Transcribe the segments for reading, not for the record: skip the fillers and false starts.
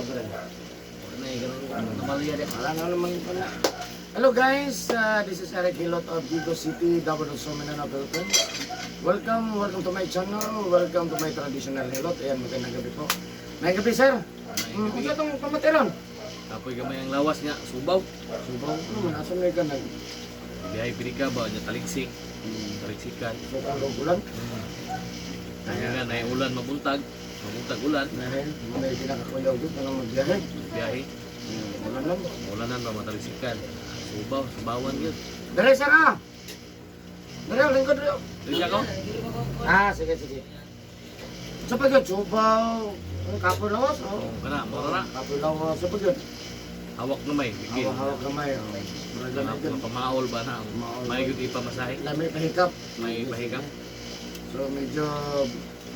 pre. Namalya din. Wala na naman pala. Hello guys, this is Eric Hilot of Vigo City, Davao del Sur, Mindanao, Philippines. Welcome to my channel. Welcome to my traditional hilot. Ayan, magandang gabi po. May gabi, sir. Kung sa itong pamatiron? Apoy gamay ang lawas nga, subaw. Subaw. Asan may ganag? Biyahe pirika ba, niya taligsik. Taligsikan. So, ang ulan? Kaya nga, na ulan mabuntag. Mabuntag ulan. Dahil, may kinakakuyaw doon, parang magbiyahe. Biyahe. Ulan lang. Ulanan ba, matalisikan. Subaw, subawan yun. Dali, sir ah! Dali, lingkod rin. Liga ko? Sige. Sa pagod, subaw. Kapoy lawas, Oo, kana, mura na. Kapoy lawas, sa pagod. Hawak na may, bigil. Hawak kamay. Mga pamaol ba na? May good ipamasahe. May pahikap. May pahigam. So medyo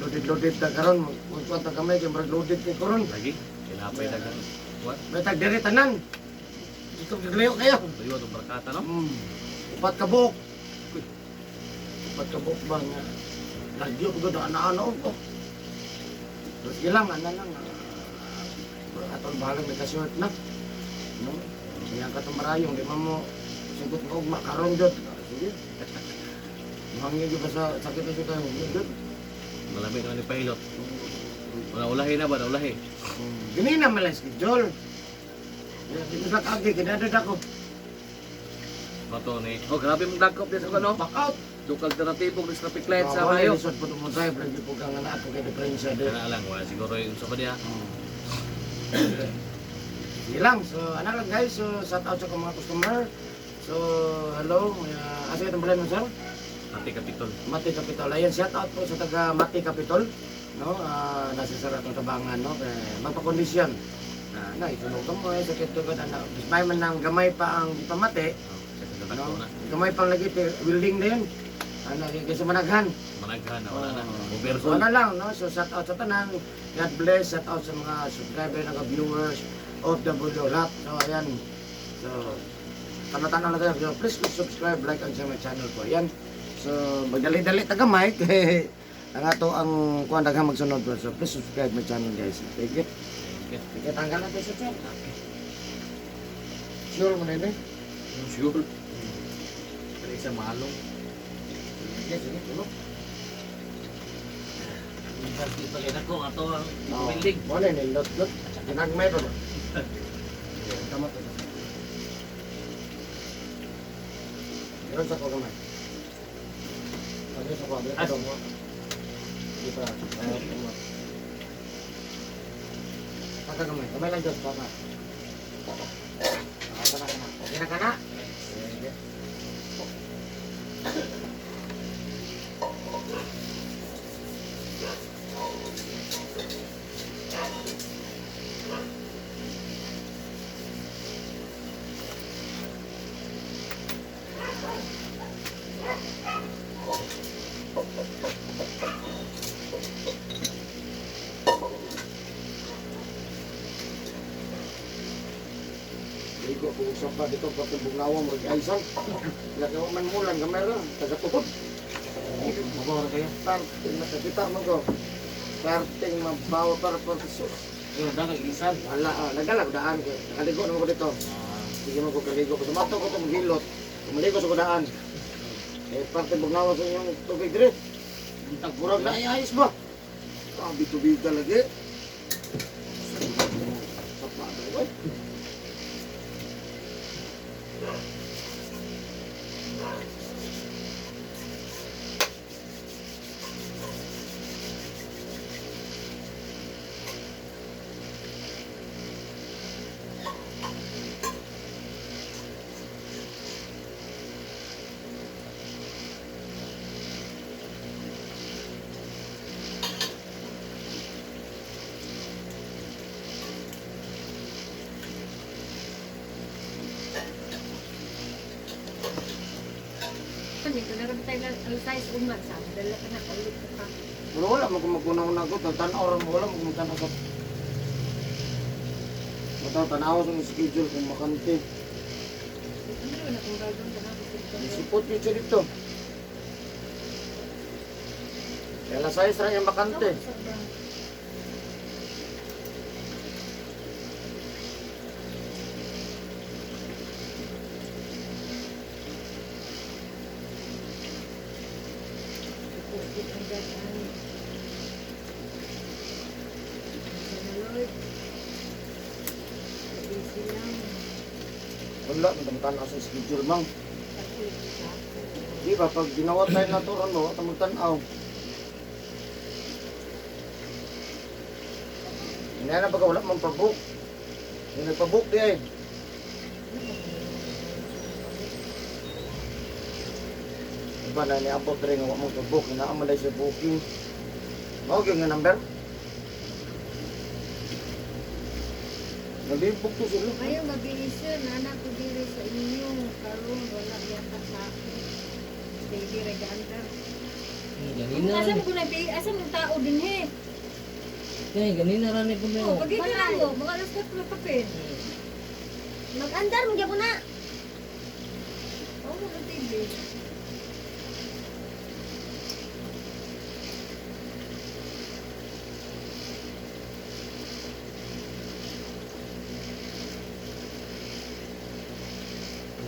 loaded na karon. Magkwanta kamay kay marag loaded kay karon. Lagi, kinapay na gan. What? May tagdiri tanan. Ito gaglayo kayo. Tuyo itong barkata, no? Upat ka buok. Upat ka buok ba nga? Lagyo pagod ana-ano ko. Terus ilang ana lang. Atol bahalang may kasuot na. No? Yang kata marayong, di mo singkot mo makaron jud. Sige. Mahangin juga sa sakit na juga jud. Malamig na ni Pilot. Wala ulahi na ba? Ulahi. Gini na malang schedule. Di mo sa kagi, kinadad ako. Mato ni. Oh, grabe mong dagkop din sa kano. Back out. Duk alternatibong ni traffic light sa mayo. Lisod po mo tayo, pero di po kang anak ko kay diferensya din. Kana lang, wala siguro yung sa kanya. Ilang, so anak lang guys, so shout out sa mga customer. So hello, asa itong balan mo sir? Ati Kapitol. Mati Capitol. Ayan, shout out po sa taga Mati Capitol. No, nasa saratong tabangan, no, magpa-kondisyon. Isunog ka mo, sakit to ba na, may man nang gamay pa ang ipamati. No, gamay pang lagi, building na yun. Kasi managhan. Managhan, wala na. Oversold. So, lang, no? So, shout out sa tanan. God bless. Shout out sa mga subscriber, viewers of the video lahat. So, ayan. So, tanda-tanda na tayo. So, please subscribe, like, and share my channel po. Ayan. So, magdali-dali taga-mic. Ang ato ang kuhan daghang magsunod po. So, please subscribe my channel, guys. Thank you. Sige, tanggal natin sa chat. Sure mo na yun eh? Sure. Kaya isa malong. Sige, tulog. Hindi pa rin ako. Ato ang building. Ano yun, lot. Ginagmay pa ba? Tama to. Meron sa ko kamay. Ano sa ko? Ano mo? Di pa. Kaka kamay. Kamay lang dyan. Kaka. Kaka na. Okay na ka na? Sige. Ligo po usap pa dito pati bugnawang mag-aisan. Lagawa man mulan kamera, taga-tukod. Mabawar kayo. Starting nakakita mo ko. Starting mabawa para portisos. Yung dagang isan. Wala, nagalag daan ko. Nakaligo naman ko dito. Sige mo ko kaligo. Tumato ko itong hilot. Kumaligo sa kudaan. Eh, parte bugnawang sa inyong tubig rin. Tagkurag na ayos ba? Tubig ka lagi. Sapa na. Dito na kami tayo alas 6 umat sa dala ka na ulit ka pa. Wala mo kung magkunaw ko. Tanaw rin mo. Wala mo kung magtanaw ko. Tanaw sa schedule kung makante. Ano na kung gagawin ka na ako. Sipot yun siya dito. Kaya alas 6 rin yung bakante. Wala, magtanaw sa schedule mang. Di ba, pag ginawa tayo na to, ano, magtanaw. Hindi na baga wala mang pabook. Hindi nagpabook di ay. Iba na niabot rin nga wala mong pabook. Inaamalay sa booking. Mao yung nga number. Nalipok to sila. Ayaw mabilis yun, anak ko diri sa inyo. Karoon, wala yata sa akin. Baby, reganda. Ganina Asa rin. mo kunay, asa mo tao din he? Kaya ganina rin ko Oh, mo. pag ka mo, mga alas ka pala papel. Mag-andar mo gyapon na. Oo, mga TV.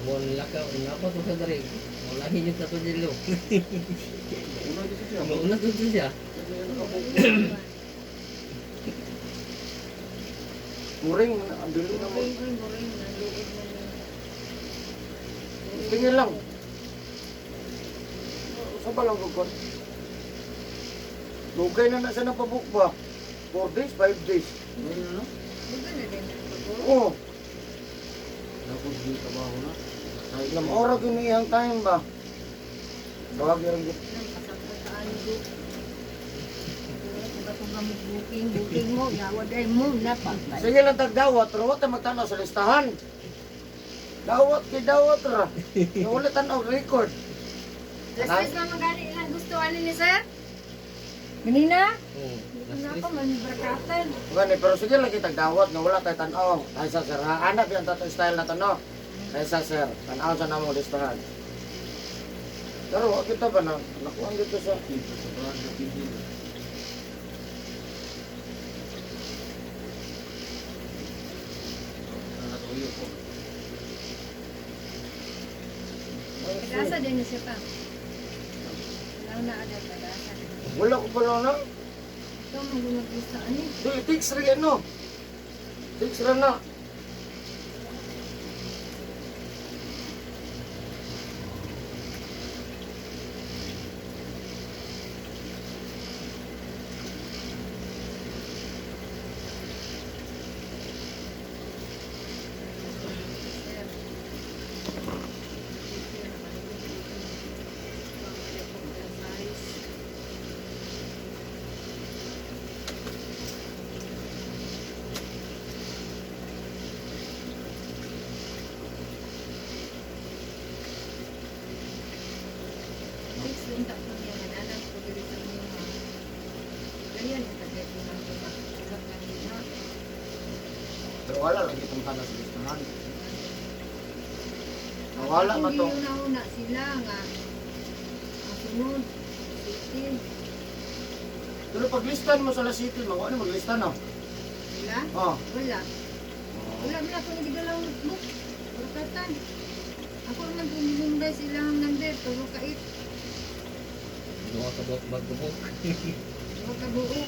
Wala ka, wala pa to sa darig. Wala hinyog sa to dilo. Una dito siya. Una to siya. Muring, ang dili na mo. Boring, boring, naliit na lang. Tingin lang. Sa ba lang gugod? Lugay na siya na pabook ba? 4 days, 5 days. Buga na din ang pagod. Oo. Tapos di trabaho na. Ilang oras giniyang time ba? Tawag yung Nang kasangkataan mo. Kung ka booking mo, yawaday mo, napagpay. sige lang tagdawat, pero wala tayo magtanaw sa listahan. Dawat kay dawat ra. Wala tanaw record. Last naman gali ilang gusto ano ni sir? Ganina? Oo. Wala pa man brakatan. Gani, pero sige lang kita dawat nga wala tayo tanaw. Ay sa sir, ha? Anak yung tato style na tanaw. Ay sa sir, tanaw sa namong listahan. Pero wag kita ba na nakuha dito sa Pag-asa din na siya pa. Wala na ada pag-asa. wala ko pala na. Ito mo gumaglista ani. Di, fix rin ano. Fix rin na. Fix din ta ko niya mananan ko diri sa inyo ha. Ganyan ang target mo ng mga isang kanina. Pero wala lang itong tanas sa listahan. Wala man to. Hindi una sila nga. Ang sunod, city. Pero pag listan mo sa La City, ano maglista na? Wala? Oh. Wala. Wala mo na akong nagdalang notebook. Barkatan. Ako naman kung hinunday silang number, pero kait. Doon ka bagbubok. Huwag ka buo.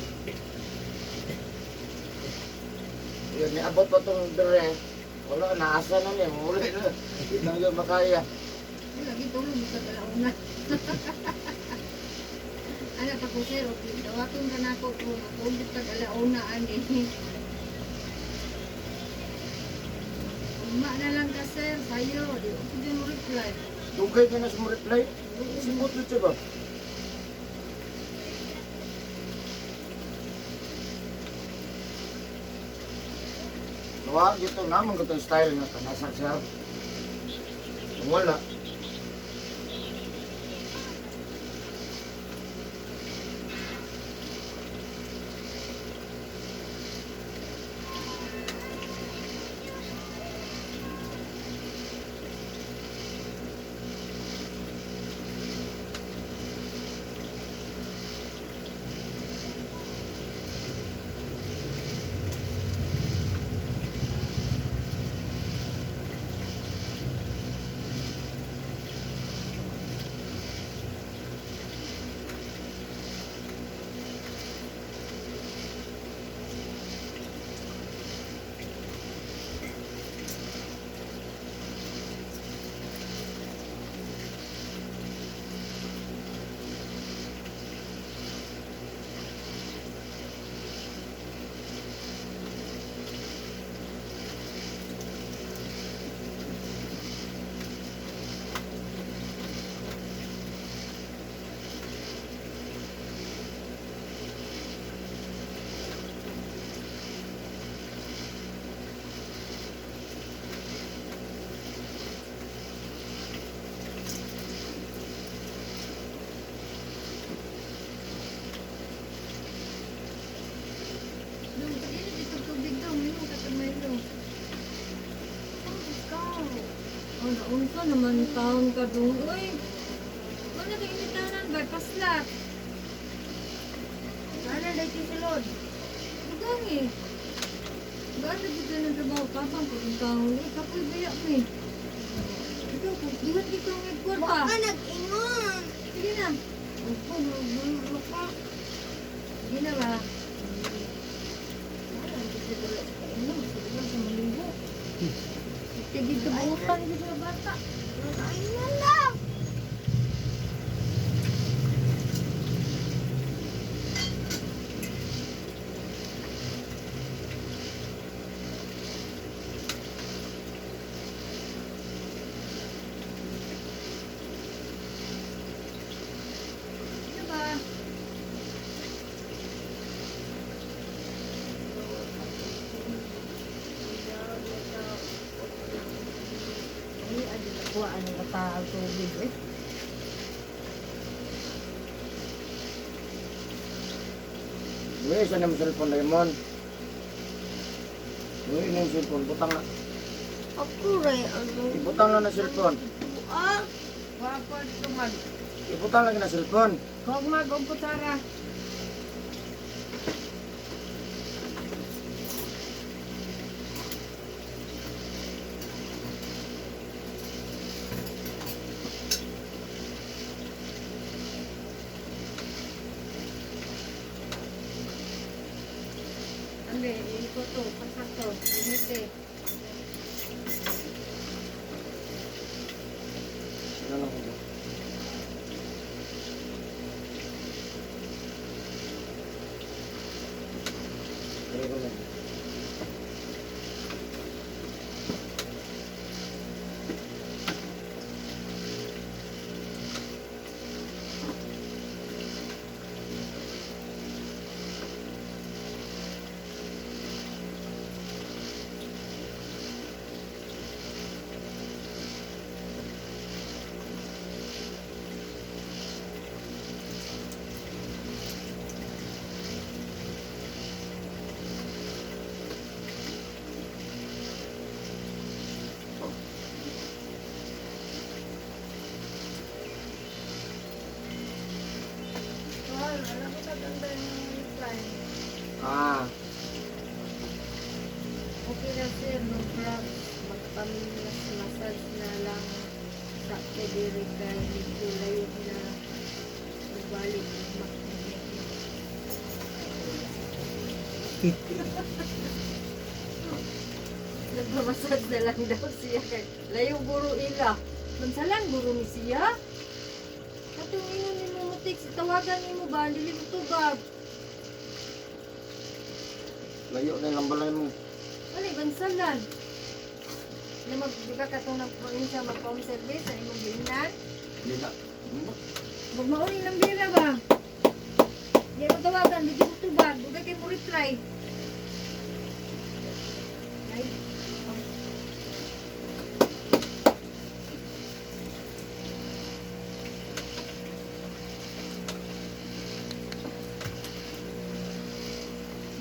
Yun, niabot pa itong dire. Wala, naasa na niya. Muli na. Hindi na yun makaya. Wala, gitulog sa talauna. Anak ako sir, okay. Dawakin ka na ako kung matulog ka talauna. Ani. Uma na lang ka sir, sayo. Di ko din mo reply. Dugay ka na sa mo reply. Sipot na siya ba? Wala, dito naman ko itong style na tanasa siya. Wala. Unsa naman taon ka dong, uy. Ano ka imitanan ba? Paslat. Sana dahil sulod. Bugang eh. Gano'n dito ng trabaho ka bang kung taon? Eh, kapoy baya mo eh. Ito, kung iwan dito ang ikwarta. Baka ka nag-ingon. Sige na. Opo, magulo ka. Sige na ba? Sige, tubutan dito na bata. Ayun lang. Ano ba? Ay, ano na po, ano na pa ang tubig eh. Uy, saan yung cellphone na yun? Uy, yung cellphone, butang na. Ako rin, ano? Ibutang na na cellphone. Ah, Wapad tumag. Ibutang lagi na cellphone. Kogmag o kutsara. Ande, iko to, pasakto, umite. Ano lang ito? Kaya ko lang. Wala, alam mo maganda yung plan. Ah, Okay na sir, no problem. Magpamilas massage na lang sa kediri kay medyo layo na magbalik. Nagmamassage na lang daw siya kay layo guro ila. Mansalan guro ni siya? Katong ino ni mo mutik, tawagan ni mo ba? Dili mo tubag. layo na yung lambalay mo. Wala, bansalan. Na magbiga ka itong nagpangin mag-home service sa imong giinan. Hindi na. Huwag mauli ng bira ba? Hindi mo tawagan, hindi mo tubag. Huwag kayo mo retry. Ay,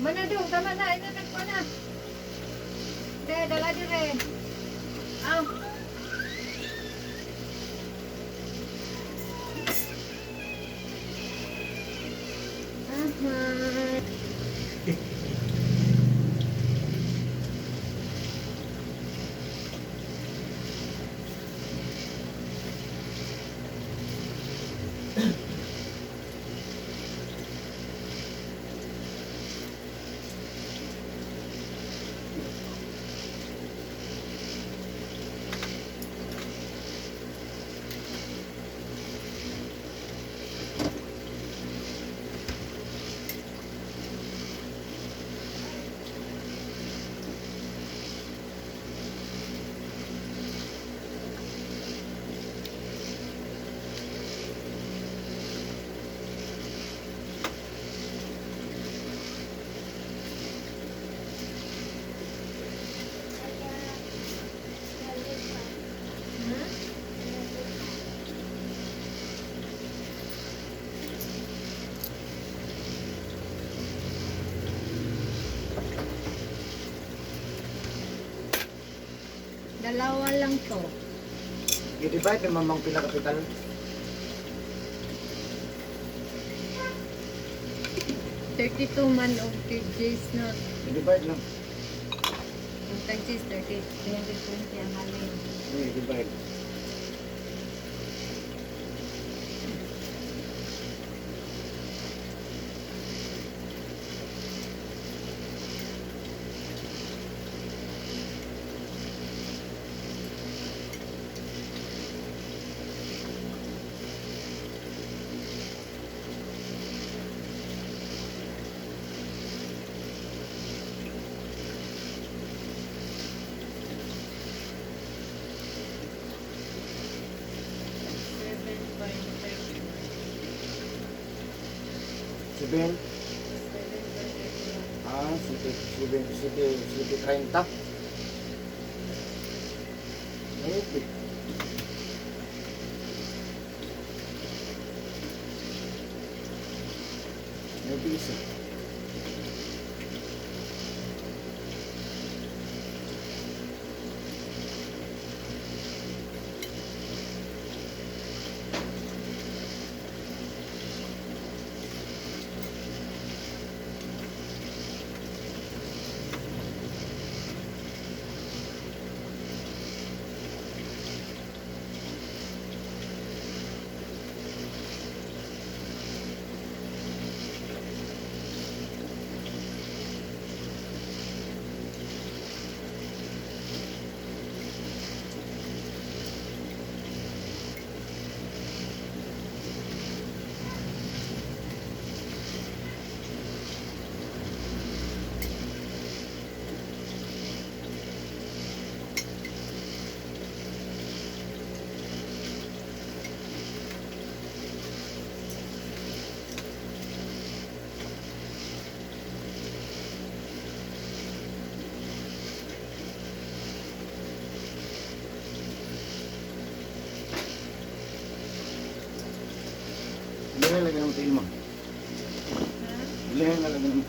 Manadong, tama na. Ina, nagpa na. De, dala dire. Ah. Aha. Dalawa lang to. I-divide ni mamang pila kapital. 32 man of kgs na. I-divide lang. Ang kgs 30. 320 ang halin. I-divide. Seven. Sige 30. Okay. May piso. Ilagay lagi ng tail mo. Ilagay lagi ng